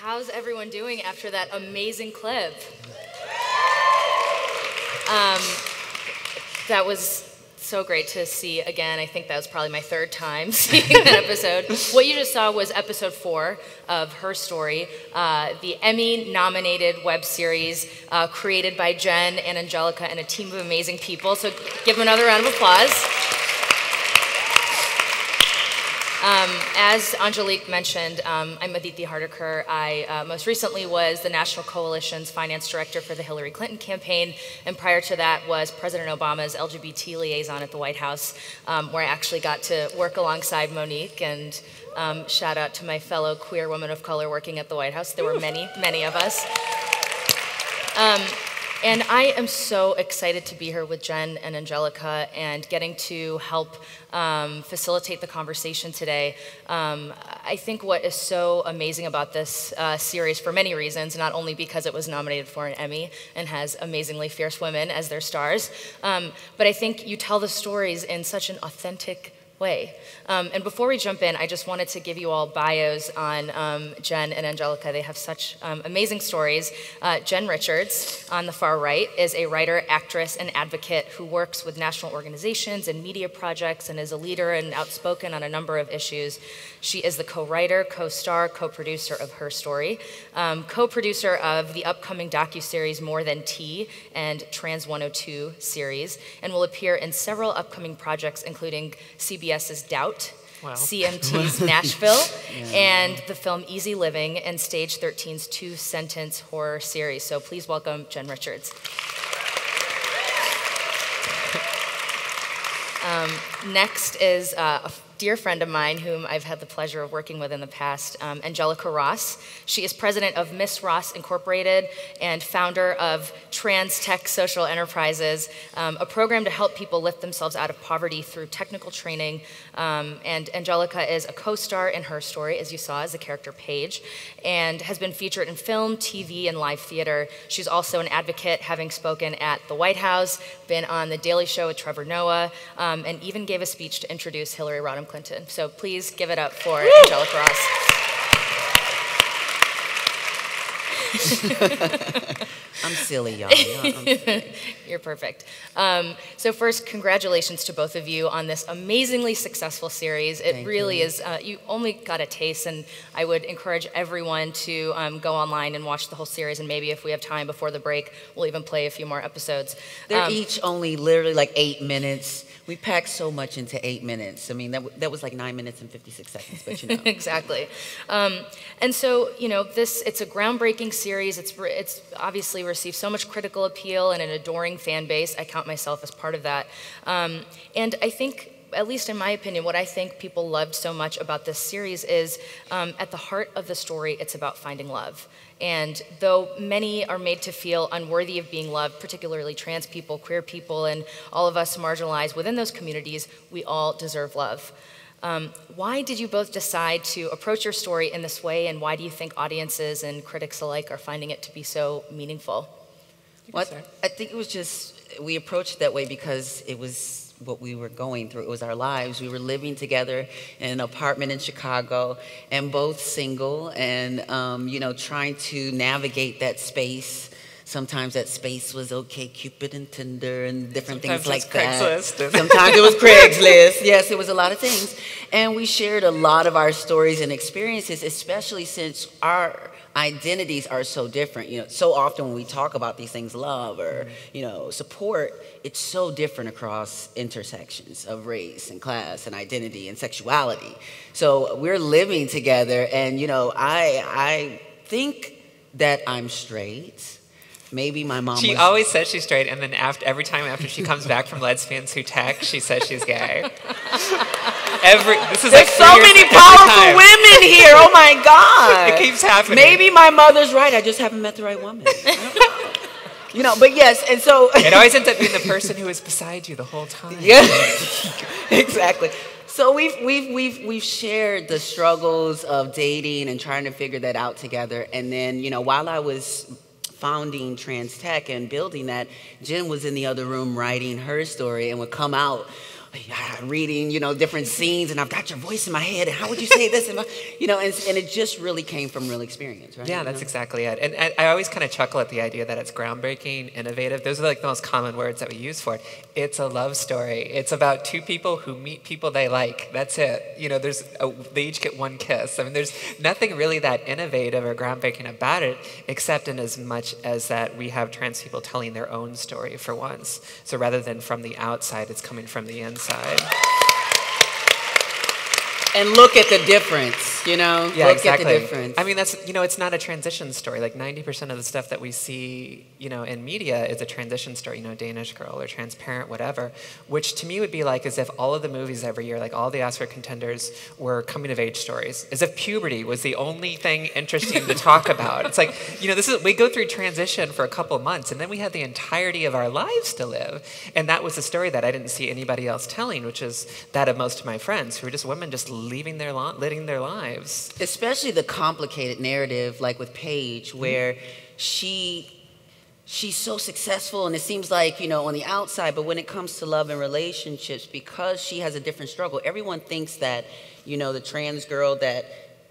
How's everyone doing after that amazing clip? That was so great to see again. I think that was probably my third time seeing that episode. What you just saw was episode 4 of Her Story, the Emmy-nominated web series created by Jen and Angelica and a team of amazing people. So give them another round of applause. As Angelique mentioned, I'm Aditi Hardikar. I most recently was the National Coalition's finance director for the Hillary Clinton campaign, and prior to that was President Obama's LGBT liaison at the White House, where I actually got to work alongside Monique, and shout out to my fellow queer women of color working at the White House. There were many, many of us. And I am so excited to be here with Jen and Angelica and getting to help facilitate the conversation today. I think what is so amazing about this series, for many reasons, not only because it was nominated for an Emmy and has amazingly fierce women as their stars, but I think you tell the stories in such an authentic way. And before we jump in, I just wanted to give you all bios on Jen and Angelica. They have such amazing stories. Jen Richards, on the far right, is a writer, actress, and advocate who works with national organizations and media projects and is a leader and outspoken on a number of issues. She is the co-writer, co-star, co-producer of Her Story, co-producer of the upcoming docuseries More Than Tea and Trans 102 series, and will appear in several upcoming projects, including CBS's Doubt, wow, CMT's Nashville, and the film Easy Living, and Stage 13's 2-sentence horror series. So please welcome Jen Richards. Next is a dear friend of mine whom I've had the pleasure of working with in the past, Angelica Ross. She is president of Miss Ross Incorporated and founder of Trans Tech Social Enterprises, a program to help people lift themselves out of poverty through technical training. And Angelica is a co-star in Her Story, as you saw, as the character Paige, and has been featured in film, TV, and live theater. She's also an advocate, having spoken at the White House, been on The Daily Show with Trevor Noah, and even gave a speech to introduce Hillary Rodham Clinton. So please give it up for Angelica Ross. I'm silly, y'all. You're perfect. So first, congratulations to both of you on this amazingly successful series. It really is, you only got a taste, and I would encourage everyone to go online and watch the whole series, and maybe if we have time before the break, we'll even play a few more episodes. They're each only literally like 8 minutes. We packed so much into 8 minutes. I mean, that was like 9 minutes and 56 seconds, but you know. Exactly. And so, you know, it's a groundbreaking series. It's obviously received so much critical appeal and an adoring fan base. I count myself as part of that. And I think, at least in my opinion, what I think people loved so much about this series is, at the heart of the story, it's about finding love. And though many are made to feel unworthy of being loved, particularly trans people, queer people, and all of us marginalized within those communities, we all deserve love. Why did you both decide to approach your story in this way, and why do you think audiences and critics alike are finding it to be so meaningful? Well, I think it was just, we approached it that way because it was what we were going through. It was our lives. We were living together in an apartment in Chicago, and both single, and you know, trying to navigate that space. Sometimes that space was OkCupid and Tinder and different things like that. Sometimes it was Craigslist. Yes, it was a lot of things. And we shared a lot of our stories and experiences, especially since our identities are so different. You know, so often when we talk about these things, love or, you know, support, it's so different across intersections of race and class and identity and sexuality. So we're living together, and, you know, I think that I'm straight. Maybe my mom She always says she's straight, and then every time after she comes back from Lesbians Who Tech, she says she's gay. This is There's like so many powerful women here. Oh my God. It keeps happening. Maybe my mother's right. I just haven't met the right woman. I don't know. You know, but yes, and so it always ends up being the person who is beside you the whole time. Yeah, exactly. So we've shared the struggles of dating and trying to figure that out together. And then, you know, while I was founding Trans Tech and building that, Jen was in the other room writing Her Story and would come out reading, different scenes, and I've got your voice in my head, and how would you say this? And it just really came from real experience, right? Yeah, that's exactly it. And I always kind of chuckle at the idea that it's groundbreaking, innovative. Those are like the most common words that we use for it. It's a love story. It's about two people who meet people they like. That's it. They each get one kiss. I mean, there's nothing really that innovative or groundbreaking about it, except in as much as that we have trans people telling their own story for once. So rather than from the outside, it's coming from the inside. And look at the difference, Yeah, look exactly. at the difference. I mean, that's, it's not a transition story. Like 90% of the stuff that we see, in media is a transition story, Danish Girl or Transparent, whatever, which to me would be like as if all of the movies every year, like all the Oscar contenders were coming of age stories, as if puberty was the only thing interesting to talk about. It's like, we go through transition for a couple months and then we have the entirety of our lives to live. And that was a story that I didn't see anybody else telling, which is that of most of my friends who are just women just living their lives. Especially the complicated narrative, like with Paige, where she's so successful, and it seems like, on the outside, but when it comes to love and relationships, because she has a different struggle, everyone thinks that, the trans girl that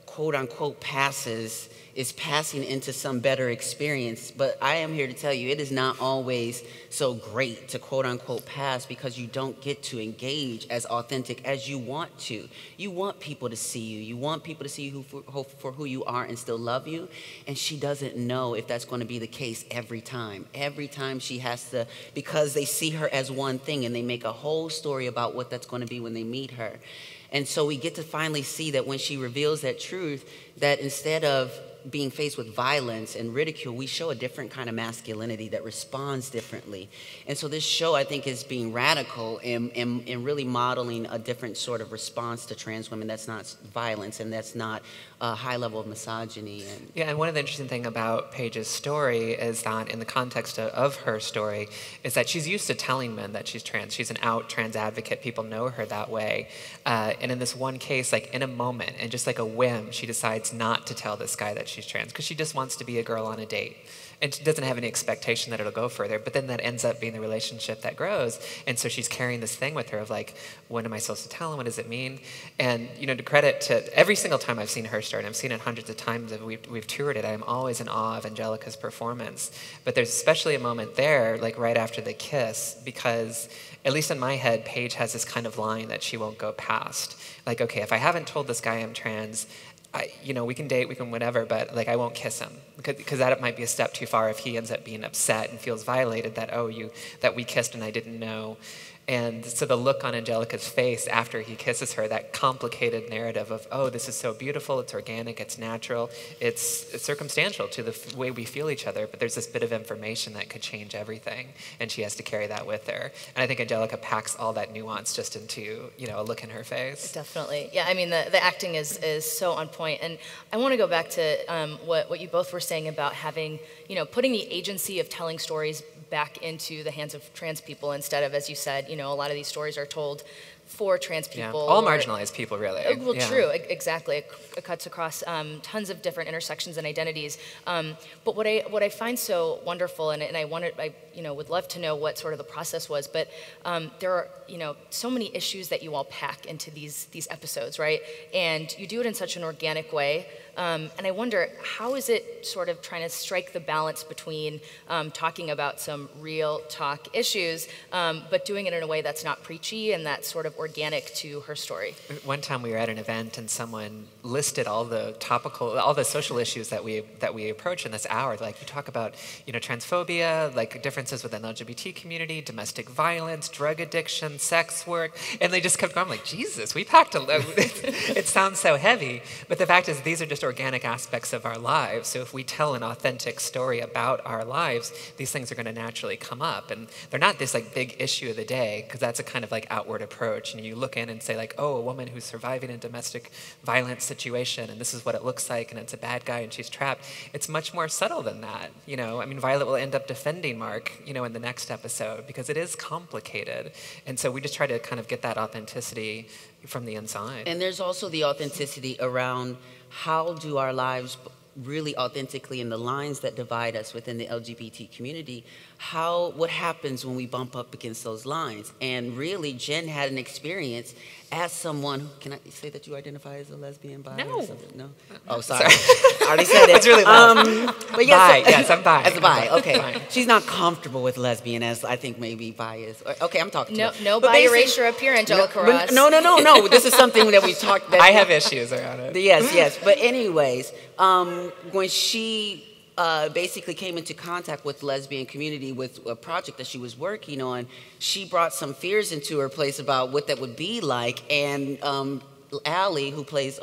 quote unquote passes is passing into some better experience. But I am here to tell you, it is not always so great to quote unquote pass, because you don't get to engage as authentic as you want to. You want people to see you. You want people to see you for who you are and still love you. And she doesn't know if that's going to be the case every time. Every time she has to, because they see her as one thing and they make a whole story about what that's going to be when they meet her. And so we get to finally see that when she reveals that truth, that instead of being faced with violence and ridicule, we show a different kind of masculinity that responds differently. And so this show, I think, is being radical in really modeling a different sort of response to trans women that's not violence and that's not a high level of misogyny. And one of the interesting things about Paige's story is that in the context of her story is that she's used to telling men that she's trans. She's an out trans advocate. People know her that way. And in this one case, like in a moment and just like a whim, she decides not to tell this guy that she's trans because she just wants to be a girl on a date. And she doesn't have any expectation that it'll go further, but then that ends up being the relationship that grows. And so she's carrying this thing with her of like, what am I supposed to tell him? What does it mean? And, to credit to every single time I've seen her story, and I've seen it hundreds of times, we've toured it, I'm always in awe of Angelica's performance. But there's especially a moment there, like right after the kiss, because at least in my head, Paige has this kind of line that she won't go past. Like, okay, if I haven't told this guy I'm trans, we can date, we can whatever, but like I won't kiss him because that might be a step too far if he ends up being upset and feels violated that that we kissed and I didn't know. And so the look on Angelica's face after he kisses her, that complicated narrative of, oh, this is so beautiful, it's organic, it's natural, it's circumstantial to the way we feel each other, but there's this bit of information that could change everything, and she has to carry that with her. And I think Angelica packs all that nuance just into, a look in her face. Definitely. Yeah, I mean, the acting is so on point. And I want to go back to what you both were saying about having, putting the agency of telling stories back into the hands of trans people instead of, as you said, a lot of these stories are told for trans people. Yeah. All marginalized people, really. Well, yeah. True, exactly. It cuts across tons of different intersections and identities. But what I find so wonderful, and I would love to know what sort of the process was, but there are so many issues that you all pack into these episodes, right? And you do it in such an organic way. And I wonder, how is it sort of trying to strike the balance between talking about some real talk issues, but doing it in a way that's not preachy and that's sort of organic to her story? One time we were at an event and someone listed all the social issues that we approach in this hour. Like you talk about, transphobia, like differences within the LGBT community, domestic violence, drug addiction, sex work, and they just kept going. I'm like, Jesus, we packed a load. It sounds so heavy, but the fact is these are just organic aspects of our lives. So if we tell an authentic story about our lives, these things are going to naturally come up. And they're not this like big issue of the day, because that's a kind of like outward approach. And you look in and say like, oh, a woman who's surviving a domestic violence situation, and this is what it looks like, and it's a bad guy and she's trapped. It's much more subtle than that. I mean, Violet will end up defending Mark, in the next episode, because it is complicated. And so we just try to kind of get that authenticity from the inside. And there's also the authenticity around how do our lives really authentically in the lines that divide us within the LGBT community, what happens when we bump up against those lines? And really, Jen had an experience as someone who, can I say that you identify as a lesbian, bi, No. or something? No? Oh, sorry. I already said it. That's really loud. But yes, Bi, yes, I'm bi. As a bi, okay. Bi. She's not comfortable with lesbian, as I think maybe bi is. Okay, I'm talking to her. No But bi basically- erasure up here, Angelica No, Ross. no. This is something that we talked. I have issues around it. Yes. But anyways, when she basically came into contact with the lesbian community with a project that she was working on, she brought some fears into her place about what that would be like. And Laura, who plays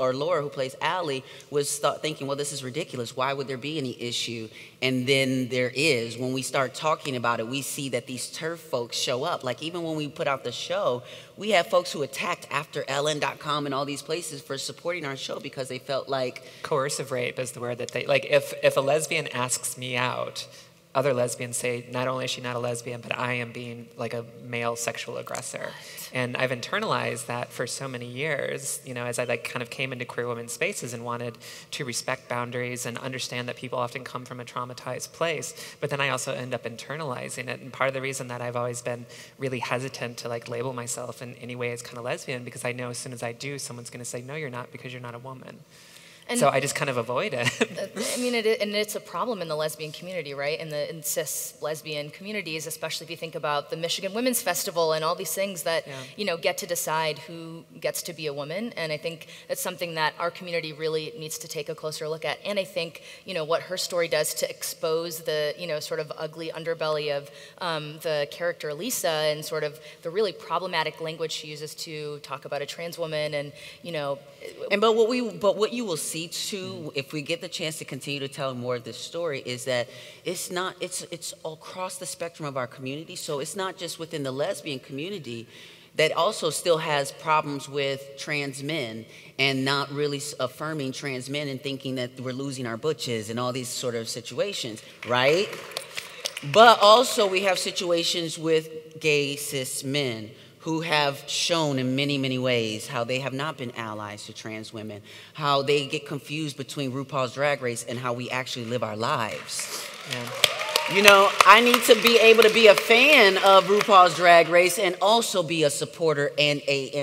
Allie, was thinking, well, this is ridiculous. Why would there be any issue? And then there is. When we start talking about it, we see that these TERF folks show up. Like, even when we put out the show, we have folks who attacked AfterEllen.com and all these places for supporting our show because they felt like... Coercive rape is the word that they, like, if a lesbian asks me out, other lesbians say, not only is she not a lesbian, but I am being like a male sexual aggressor. And I've internalized that for so many years, you know, as I like kind of came into queer women's spaces and wanted to respect boundaries and understand that people often come from a traumatized place. But then I also end up internalizing it. And part of the reason that I've always been really hesitant to like label myself in any way as kind of lesbian, because I know as soon as I do, someone's going to say, no, you're not, because you're not a woman. And so I just kind of avoid it. I mean, it's a problem in the lesbian community, right? In cis lesbian communities, especially if you think about the Michigan Women's Festival and all these things that, you know, get to decide who gets to be a woman. And I think it's something that our community really needs to take a closer look at. And I think, you know, what her story does to expose the, you know, sort of ugly underbelly of the character Lisa and sort of the really problematic language she uses to talk about a trans woman and, you know. But what you will see too, if we get the chance to continue to tell more of this story, is that it's across the spectrum of our community. So it's not just within the lesbian community that also still has problems with trans men and not really affirming trans men and thinking that we're losing our butches and all these sort of situations, right? But also we have situations with gay cis men who have shown in many, many ways how they have not been allies to trans women, how they get confused between RuPaul's Drag Race and how we actually live our lives. Yeah. You know, I need to be able to be a fan of RuPaul's Drag Race and also be a supporter and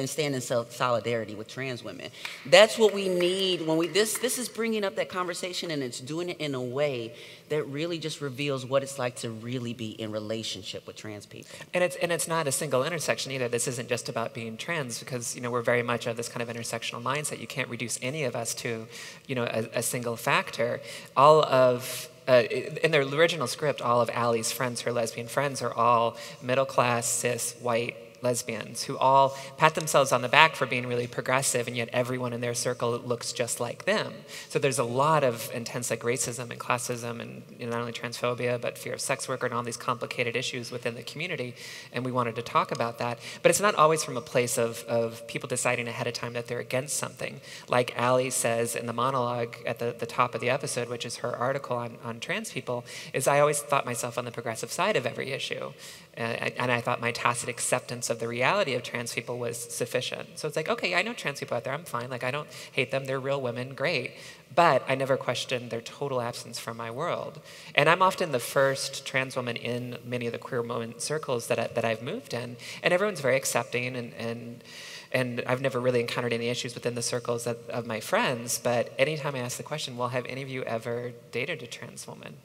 stand in solidarity with trans women. That's what we need when this is bringing up that conversation, and it's doing it in a way that really just reveals what it's like to really be in relationship with trans people. And it's not a single intersection either. This isn't just about being trans, because, you know, we're very much of this kind of intersectional mindset. You can't reduce any of us to, you know, a single factor. All of in their original script, all of Allie's friends, her lesbian friends, are all middle-class, cis, white lesbians who all pat themselves on the back for being really progressive, and yet everyone in their circle looks just like them. So there's a lot of intense like racism and classism and, you know, not only transphobia, but fear of sex worker and all these complicated issues within the community, and we wanted to talk about that. But it's not always from a place of people deciding ahead of time that they're against something. Like Allie says in the monologue at the top of the episode, which is her article on trans people, is I always thought myself on the progressive side of every issue. And I thought my tacit acceptance of the reality of trans people was sufficient. So it's like, okay, I know trans people out there, I'm fine. Like, I don't hate them, they're real women, great. But I never questioned their total absence from my world. And I'm often the first trans woman in many of the queer women circles that I've moved in. And everyone's very accepting, and I've never really encountered any issues within the circles of my friends. But anytime I ask the question, well, have any of you ever dated a trans woman?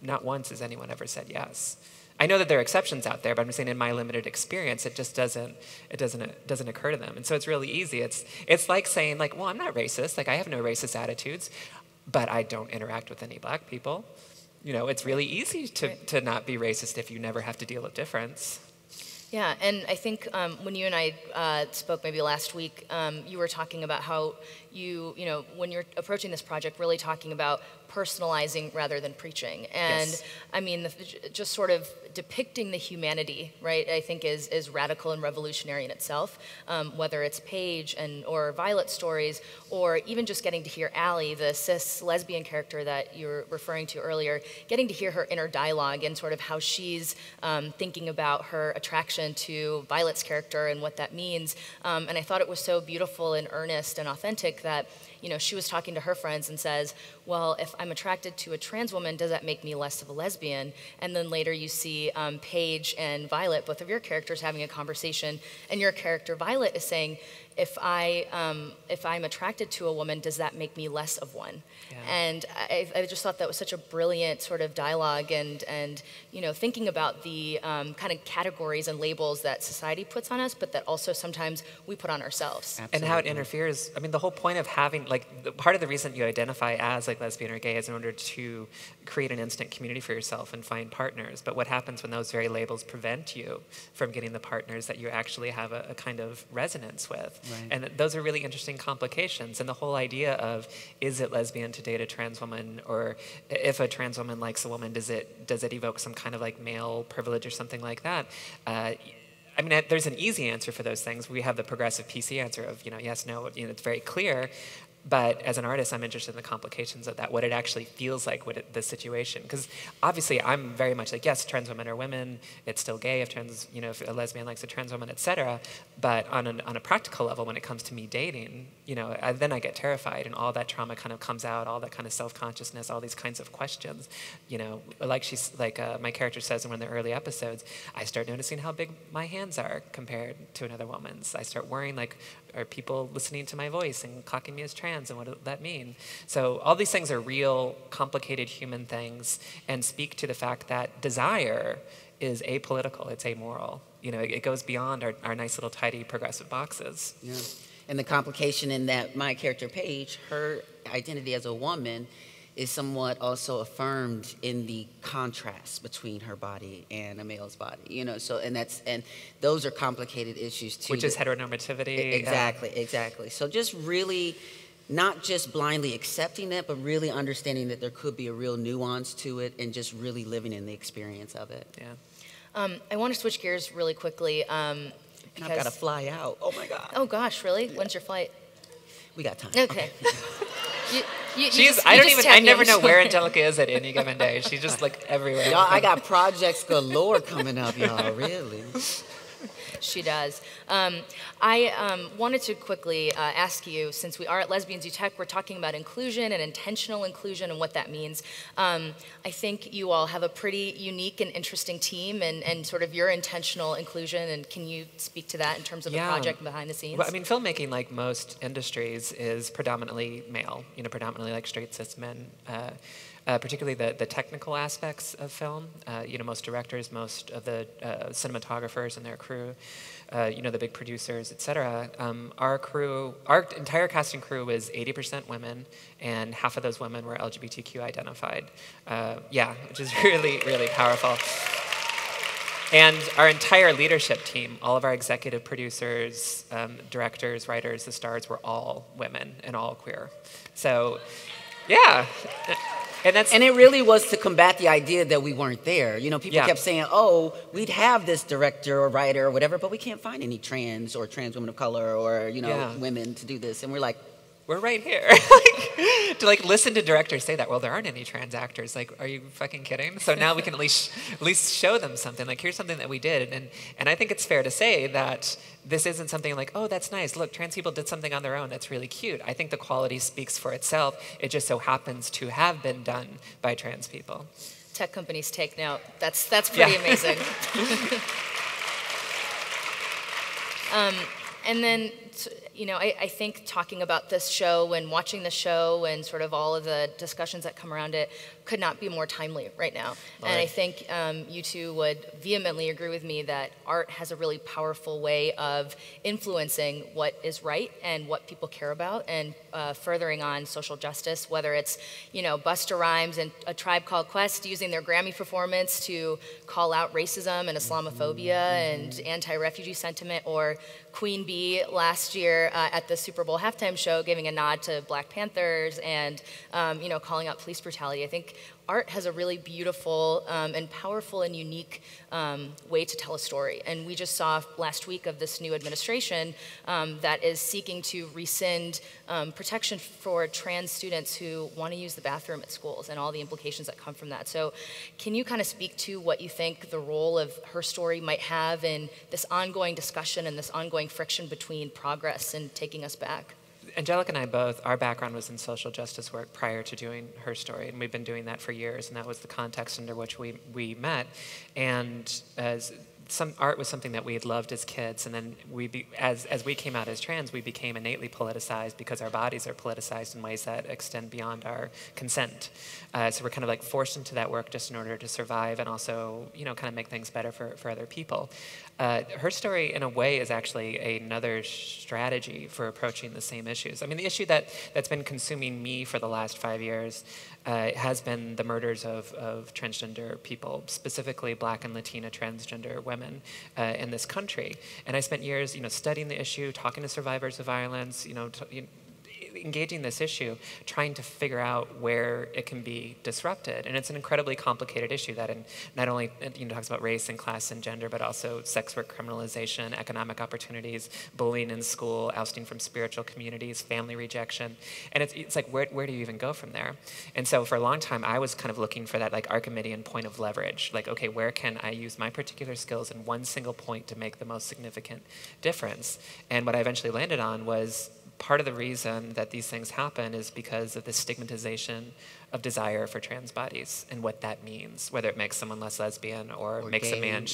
Not once has anyone ever said yes. I know that there are exceptions out there, but I'm just saying in my limited experience, it just doesn't occur to them. And so it's really easy. It's like saying, like, well, I'm not racist. Like, I have no racist attitudes, but I don't interact with any black people. You know, it's really easy to not be racist if you never have to deal with difference. Yeah, and I think when you and I spoke maybe last week, you were talking about how you know, when you're approaching this project, really talking about personalizing rather than preaching. And yes. I mean, just sort of depicting the humanity, right, I think is radical and revolutionary in itself, whether it's Paige or Violet stories, or even just getting to hear Allie, the cis lesbian character that you were referring to earlier, getting to hear her inner dialogue and sort of how she's thinking about her attraction to Violet's character and what that means. And I thought it was so beautiful and earnest and authentic that, you know, she was talking to her friends and says, well, if I'm attracted to a trans woman, does that make me less of a lesbian? And then later you see Paige and Violet, both of your characters, having a conversation, and your character Violet is saying, if I'm attracted to a woman, does that make me less of one? Yeah. And I just thought that was such a brilliant sort of dialogue, and you know, thinking about the kind of categories and labels that society puts on us, but that also sometimes we put on ourselves. Absolutely. And how it interferes. I mean, the whole point of having, like, part of the reason you identify as like lesbian or gay is in order to create an instant community for yourself and find partners. But what happens when those very labels prevent you from getting the partners that you actually have a kind of resonance with? Right. And those are really interesting complications. And the whole idea of, is it lesbian to date a trans woman, or if a trans woman likes a woman, does it evoke some kind of like male privilege or something like that? I mean, there's an easy answer for those things. We have the progressive PC answer of, you know, yes, no, you know, it's very clear. But as an artist, I'm interested in the complications of that, what it actually feels like, the situation. Because obviously, I'm very much like, yes, trans women are women. It's still gay if if a lesbian likes a trans woman, etc. But on a practical level, when it comes to me dating, you know, then I get terrified, and all that trauma kind of comes out, all that kind of self-consciousness, all these kinds of questions. You know, like my character says in one of the early episodes, I start noticing how big my hands are compared to another woman's. I start worrying, like, are people listening to my voice and clocking me as trans, and what does that mean? So all these things are real, complicated human things, and speak to the fact that desire is apolitical, it's amoral. You know, it goes beyond our nice little tidy progressive boxes. Yeah. And the complication in that my character Paige, her identity as a woman is somewhat also affirmed in the contrast between her body and a male's body, you know. So and those are complicated issues too. Which is heteronormativity. Exactly. So just really not just blindly accepting that, but really understanding that there could be a real nuance to it, and just really living in the experience of it. Yeah. I want to switch gears really quickly. Because I've got to fly out. Oh my God. Oh gosh, really? Yeah. When's your flight? We got time. Okay. I never know where Angelica is at any given day. She's just like everywhere. Y'all, I got projects galore coming up, y'all, really. She does. I wanted to quickly ask you, since we are at Lesbians UTech, we're talking about inclusion and intentional inclusion and what that means. I think you all have a pretty unique and interesting team, and sort of your intentional inclusion, and can you speak to that in terms of the project behind the scenes? Well, I mean, filmmaking, like most industries, is predominantly male, you know, predominantly like straight cis men. Particularly the technical aspects of film. You know, most directors, most of the cinematographers and their crew, you know, the big producers, etc. Our entire casting crew was 80% women, and half of those women were LGBTQ identified. Which is really, really powerful. And our entire leadership team, all of our executive producers, directors, writers, the stars, were all women and all queer. So, yeah. And it really was to combat the idea that we weren't there. You know, people kept saying, oh, we'd have this director or writer or whatever, but we can't find any trans women of color or, you know, women to do this. And we're like, we're right here. To like listen to directors say that, well, there aren't any trans actors. Like, are you fucking kidding? So now we can at least show them something. Like, here's something that we did. And I think it's fair to say that this isn't something like, oh, that's nice. Look, trans people did something on their own. That's really cute. I think the quality speaks for itself. It just so happens to have been done by trans people. Tech companies take note. That's pretty amazing. And then, you know, I think talking about this show and watching the show and sort of all of the discussions that come around it could not be more timely right now. Right. And I think you two would vehemently agree with me that art has a really powerful way of influencing what is right and what people care about, and furthering on social justice, whether it's, you know, Busta Rhymes and A Tribe Called Quest using their Grammy performance to call out racism and Islamophobia and anti-refugee sentiment, or Queen Bee last year at the Super Bowl halftime show giving a nod to Black Panthers and, you know, calling out police brutality. I think art has a really beautiful and powerful and unique way to tell a story. And we just saw last week of this new administration that is seeking to rescind protection for trans students who want to use the bathroom at schools and all the implications that come from that. So can you kind of speak to what you think the role of her story might have in this ongoing discussion and this ongoing friction between progress and taking us back? Angelica and I both, our background was in social justice work prior to doing Her Story, and we've been doing that for years, and that was the context under which we met. And art was something that we had loved as kids, and then as we came out as trans, we became innately politicized because our bodies are politicized in ways that extend beyond our consent. So we're kind of like forced into that work just in order to survive and also, kind of make things better for other people. Her Story, in a way, is actually another strategy for approaching the same issues. I mean, the issue that's been consuming me for the last 5 years has been the murders of transgender people, specifically Black and Latina transgender women in this country. And I spent years, studying the issue, talking to survivors of violence, engaging this issue, trying to figure out where it can be disrupted. And it's an incredibly complicated issue that not only talks about race and class and gender, but also sex work criminalization, economic opportunities, bullying in school, ousting from spiritual communities, family rejection. And it's like, where do you even go from there? And so for a long time, I was kind of looking for that like Archimedean point of leverage. Like, okay, where can I use my particular skills in one single point to make the most significant difference? And what I eventually landed on was part of the reason that these things happen is because of the stigmatization of desire for trans bodies and what that means, whether it makes someone less lesbian or makes gay. a man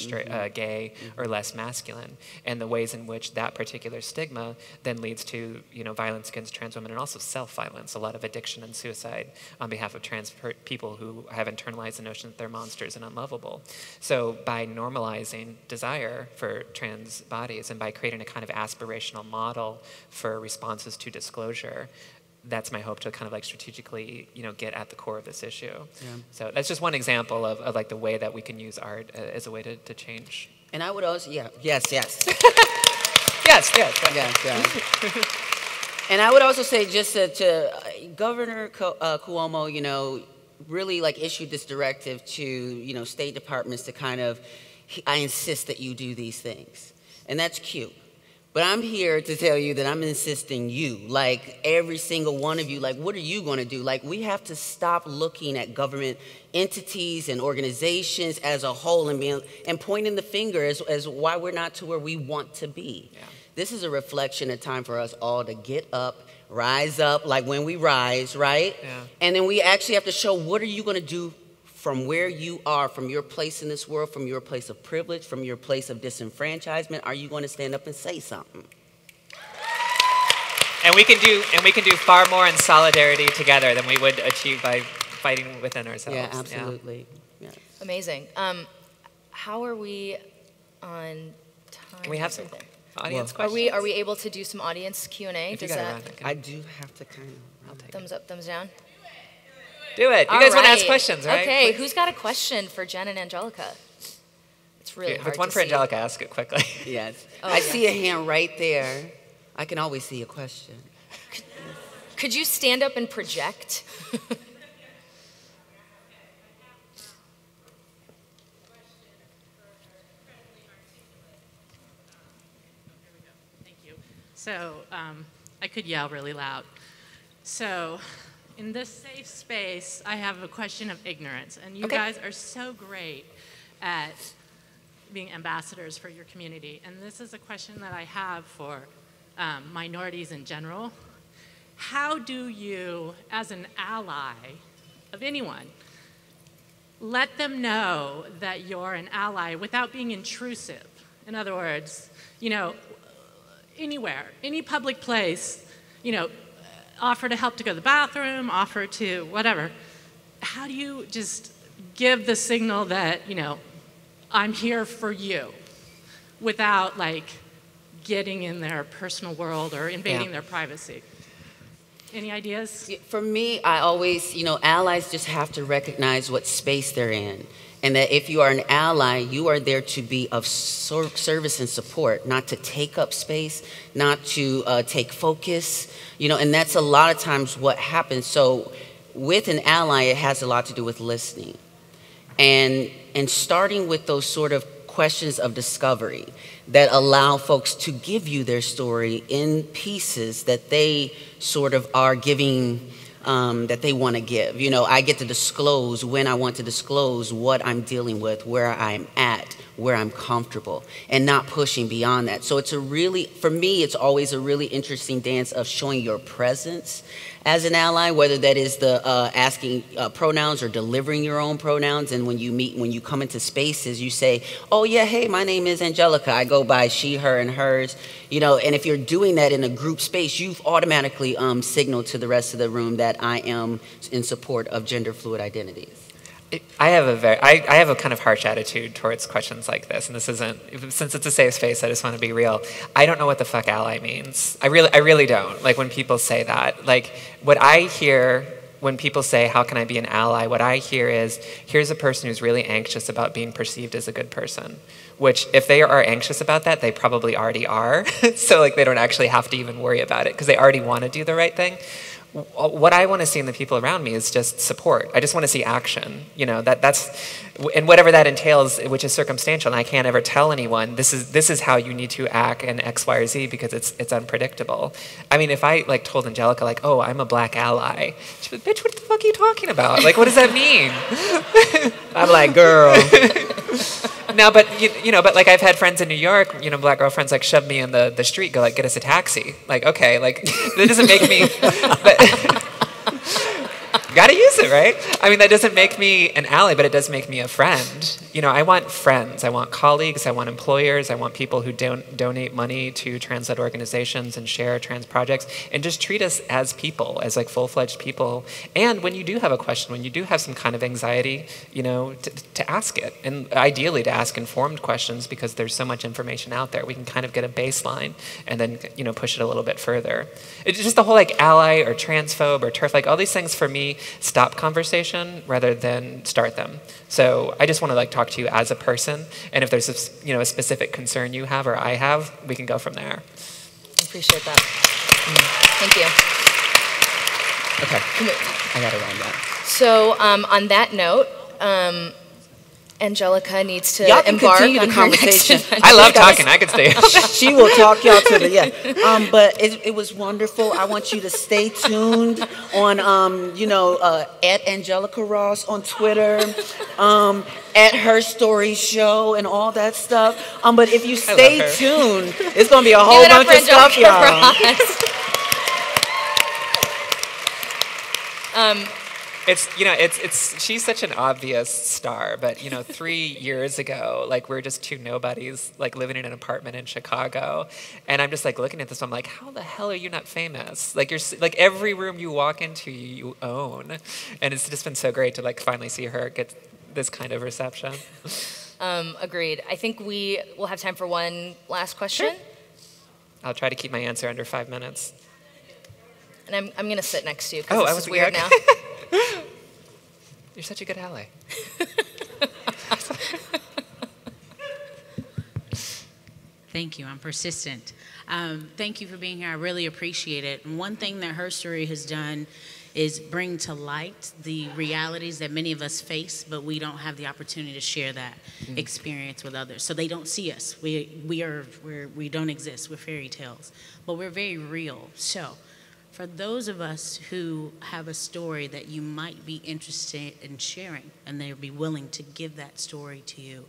gay or less masculine, and the ways in which that particular stigma then leads to violence against trans women and also self-violence, a lot of addiction and suicide on behalf of trans people who have internalized the notion that they're monsters and unlovable. So by normalizing desire for trans bodies and by creating a kind of aspirational model for responses to disclosure, that's my hope to kind of like strategically, get at the core of this issue. Yeah. So that's just one example of like the way that we can use art as a way to change. And I would also, yes. yes. And I would also say just to Governor Cuomo, really like issued this directive to, state departments to kind of, I insist that you do these things. And that's cute. But I'm here to tell you that I'm insisting like every single one of you, like what are you going to do? Like we have to stop looking at government entities and organizations as a whole and pointing the finger as why we're not to where we want to be. Yeah. This is a reflection, a time for us all to get up, rise up, like when we rise, right? Yeah. And then we actually have to show what are you going to do from where you are, from your place in this world, from your place of privilege, from your place of disenfranchisement. Are you going to stand up and say something? And we can do far more in solidarity together than we would achieve by fighting within ourselves. Yeah, absolutely. Yeah. Amazing. How are we on time? Can we have some audience questions? Are we able to do some audience Q&A? I do have to kind of. I'll take thumbs up, thumbs down. Do it. You guys want to ask questions, right? Okay, who's got a question for Jen and Angelica? It's really hard to see. If it's one for Angelica, ask it quickly. Yes. I see a hand right there. I can always see a question. Could you stand up and project? Thank you. So I could yell really loud. So in this safe space, I have a question of ignorance. And you guys are so great at being ambassadors for your community. And this is a question that I have for minorities in general. How do you, as an ally of anyone, let them know that you're an ally without being intrusive? In other words, anywhere, any public place, offer to help to go to the bathroom, offer to whatever. How do you just give the signal that, I'm here for you without like getting in their personal world or invading their privacy? Any ideas? For me, I always, allies just have to recognize what space they're in. And that if you are an ally, you are there to be of service and support, not to take up space, not to take focus, and that's a lot of times what happens. So with an ally, it has a lot to do with listening. And starting with those sort of questions of discovery that allow folks to give you their story in pieces that they sort of are giving, that they want to give. You know, I get to disclose when I want to disclose what I'm dealing with, where I'm at, where I'm comfortable, and not pushing beyond that. So it's a really, for me, it's always a really interesting dance of showing your presence as an ally, whether that is the asking pronouns or delivering your own pronouns. And when you come into spaces, you say, oh yeah, hey, my name is Angelica. I go by she, her, and hers. You know, and if you're doing that in a group space, you've automatically signaled to the rest of the room that I am in support of gender fluid identities. I have a kind of harsh attitude towards questions like this, and this isn't, since it's a safe space, I just want to be real. I don't know what the fuck ally means. I really don't. Like, when people say that, like, what I hear when people say, how can I be an ally, what I hear is, here's a person who's really anxious about being perceived as a good person. Which, if they are anxious about that, they probably already are. So, like, they don't actually have to even worry about it, because they already want to do the right thing. What I want to see in the people around me is just support. I just want to see action. You know, that's, and whatever that entails, which is circumstantial, and I can't ever tell anyone, this is how you need to act in X, Y, or Z, because it's unpredictable. I mean, if I, like, told Angelica, like, oh, I'm a black ally, she'd be like, bitch, what the fuck are you talking about? Like, what does that mean? I'm like, girl. No, but you know, but like, I've had friends in New York, you know, black girlfriends, like, shove me in the street, go like, get us a taxi. Like, okay, like, that doesn't make me, but, gotta use it, right? I mean, that doesn't make me an ally, but it does make me a friend. You know, I want friends, I want colleagues, I want employers, I want people who donate money to trans-led organizations and share trans projects, and just treat us as people, as like full-fledged people. And when you do have a question, when you do have some kind of anxiety, you know, to ask it, and ideally to ask informed questions, because there's so much information out there. We can kind of get a baseline and then, you know, push it a little bit further. It's just the whole, like, ally or transphobe or TERF, like, all these things for me stop conversation rather than start them. So I just want to, like, talk to you as a person, and if there's a, you know, a specific concern you have or I have, we can go from there. I appreciate that. Thank you. Okay, I gotta run that. So on that note, Angelica needs to Y'all can embark continue the on her conversation. next event. I love talking, I could stay. She will talk y'all to the, yeah. But it was wonderful. I want you to stay tuned on, you know, at Angelica Ross on Twitter, at Her Story Show and all that stuff. But if you stay tuned, it's going to be a whole bunch of stuff, y'all. It's, you know, she's such an obvious star, but, you know, 3 years ago, like, we're just two nobodies, like, living in an apartment in Chicago, and I'm just, like, looking at this, I'm like, how the hell are you not famous? Like, you're, like, every room you walk into, you own, and it's just been so great to, like, finally see her get this kind of reception. Agreed. I think we will have time for one last question. Sure. I'll try to keep my answer under 5 minutes. And I'm going to sit next to you, because this is weird now. You're such a good ally. Thank you. I'm persistent. Thank you for being here. I really appreciate it. And one thing that Her Story has done is bring to light the realities that many of us face, but we don't have the opportunity to share that experience with others. So they don't see us. We don't exist. We're fairy tales, but we're very real. So for those of us who have a story that you might be interested in sharing, and they'll be willing to give that story to you,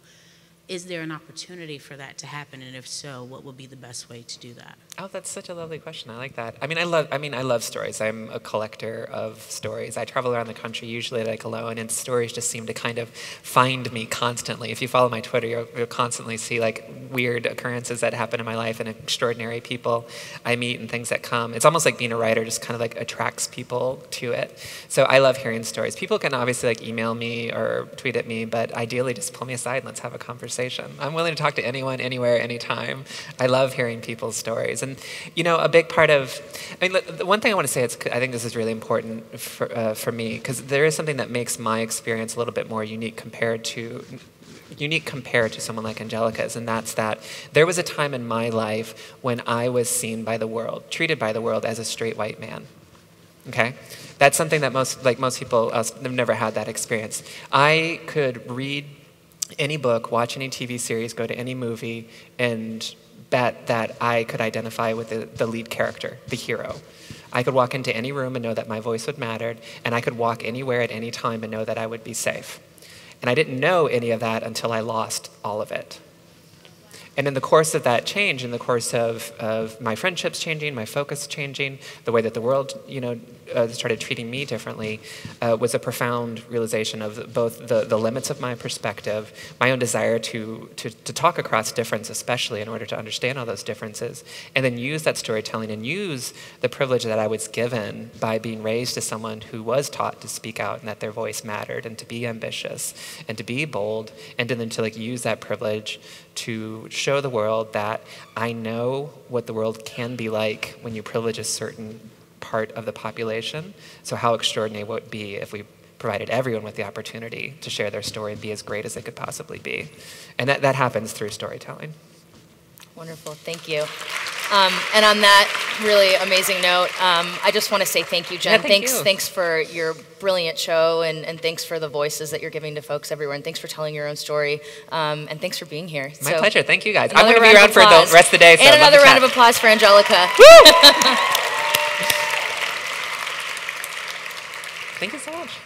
is there an opportunity for that to happen? And if so, what would be the best way to do that? Oh, that's such a lovely question. I like that. I love stories. I'm a collector of stories. I travel around the country, usually, like, alone, and stories just seem to kind of find me constantly. If you follow my Twitter, you'll constantly see, like, weird occurrences that happen in my life and extraordinary people I meet and things that come. It's almost like being a writer just kind of, like, attracts people to it. So I love hearing stories. People can obviously, like, email me or tweet at me, but ideally just pull me aside and let's have a conversation. I'm willing to talk to anyone, anywhere, anytime. I love hearing people's stories. And, you know, a big part of, I mean, the one thing I want to say, I think this is really important for me, because there is something that makes my experience a little bit more unique compared to someone like Angelica's, and that's that there was a time in my life when I was seen by the world, treated by the world as a straight white man. Okay, that's something that most people have never had that experience. I could read any book, watch any TV series, go to any movie, and bet that I could identify with the lead character, the hero. I could walk into any room and know that my voice would matter, and I could walk anywhere at any time and know that I would be safe. And I didn't know any of that until I lost all of it. And in the course of that change, in the course of my friendships changing, my focus changing, the way that the world, started treating me differently, was a profound realization of both the limits of my perspective, my own desire to talk across difference, especially in order to understand all those differences, and then use that storytelling and use the privilege that I was given by being raised as someone who was taught to speak out and that their voice mattered, and to be ambitious and to be bold, and then to use that privilege to show the world that I know what the world can be like when you privilege a certain part of the population. So how extraordinary would it be if we provided everyone with the opportunity to share their story and be as great as they could possibly be. And that happens through storytelling. Wonderful, thank you. And on that really amazing note, I just want to say thank you, Jen. Yeah, thank you. Thanks for your brilliant show, and thanks for the voices that you're giving to folks everywhere, and thanks for telling your own story, and thanks for being here. My pleasure, thank you guys. I'm Another going to be round around of for the applause. rest of the day. So And I'd love another to round chat. of applause for Angelica. Thank you so much.